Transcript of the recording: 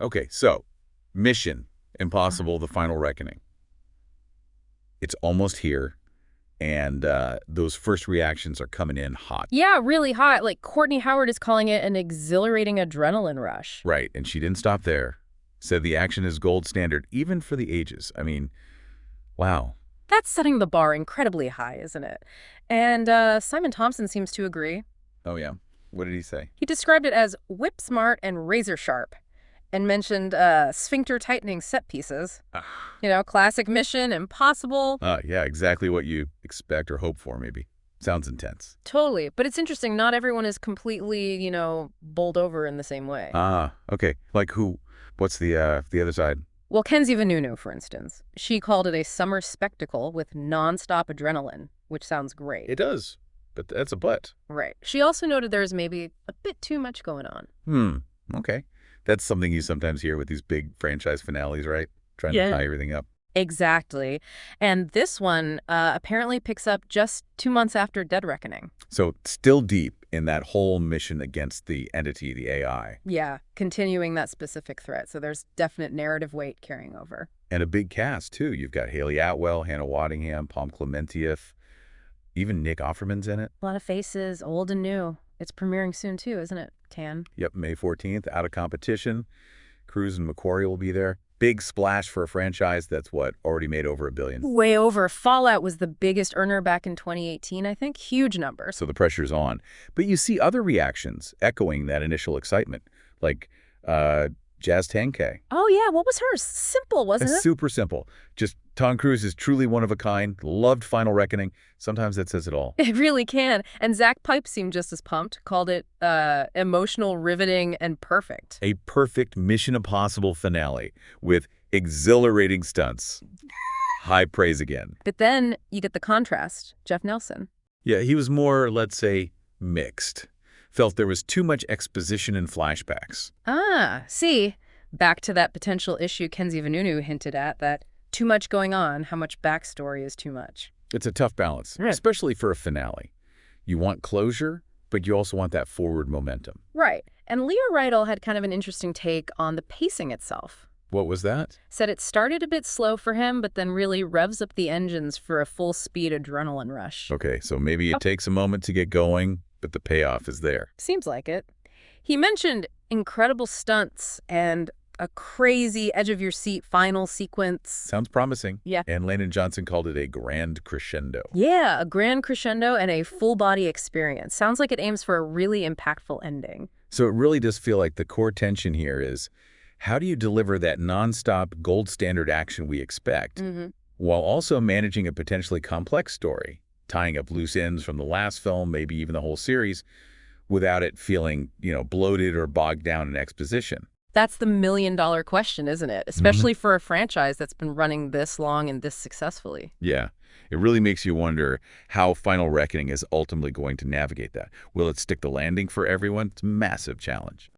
Okay, so Mission Impossible: The Final Reckoning. It's almost here, and those first reactions are coming in hot. Yeah, really hot. Like Courtney Howard is calling it an exhilarating adrenaline rush. Right, and she didn't stop there. Said the action is gold standard, even for the ages. I mean, wow. That's setting the bar incredibly high, isn't it? And Simon Thompson seems to agree. Oh, yeah. What did he say? He described it as whip smart and razor sharp and mentioned sphincter tightening set pieces. You know, classic Mission Impossible. Yeah, exactly what you expect or hope for, maybe. Sounds intense. Totally. But it's interesting. Not everyone is completely, bowled over in the same way. Okay. Like who? What's the other side? Well, Kenzie Vanunu, for instance, she called it a summer spectacle with nonstop adrenaline, which sounds great. It does, but that's a but. Right. She also noted there's maybe a bit too much going on. Okay. That's something you sometimes hear with these big franchise finales, right? Trying to tie everything up. Exactly. And this one apparently picks up just 2 months after Dead Reckoning. So still deep in that whole mission against the entity, the AI. Yeah, continuing that specific threat. So there's definite narrative weight carrying over. And a big cast, too. You've got Haley Atwell, Hannah Waddingham, Palm Clementieff, even Nick Offerman's in it. A lot of faces, old and new. It's premiering soon, too, isn't it, Tan? Yep, May 14th, out of competition. Cruise and McQuarrie will be there. Big splash for a franchise that's, already made over $1 billion. Way over. Fallout was the biggest earner back in 2018, I think. Huge numbers. So the pressure's on. But you see other reactions echoing that initial excitement, like Jazz Tangcay. Oh, yeah. What was hers? Simple, wasn't it? Super simple. Just Tom Cruise is truly one of a kind, loved Final Reckoning. Sometimes that says it all. It really can. And Zach Pipe seemed just as pumped, called it emotional, riveting, and perfect. A perfect Mission Impossible finale with exhilarating stunts. High praise again. But then you get the contrast, Jeff Nelson. Yeah, he was more, let's say, mixed. Felt there was too much exposition and flashbacks. See, back to that potential issue Kenzie Vanunu hinted at, that too much going on, how much backstory is too much. It's a tough balance, Right. especially for a finale. You want closure, but you also want that forward momentum. Right. And Leah Rydell had kind of an interesting take on the pacing itself. What was that? Said it started a bit slow for him, but then really revs up the engines for a full-speed adrenaline rush. Okay, so maybe it takes a moment to get going, but the payoff is there. Seems like it. He mentioned incredible stunts and a crazy edge-of-your-seat final sequence. Sounds promising. Yeah. And Landon Johnson called it a grand crescendo. Yeah, a grand crescendo and a full-body experience. Sounds like it aims for a really impactful ending. So it really does feel like the core tension here is, how do you deliver that nonstop gold standard action we expect, while also managing a potentially complex story, tying up loose ends from the last film, maybe even the whole series, without it feeling, bloated or bogged down in exposition? That's the million-dollar question, isn't it? Especially for a franchise that's been running this long and this successfully. Yeah, it really makes you wonder how Final Reckoning is ultimately going to navigate that. Will it stick the landing for everyone? It's a massive challenge.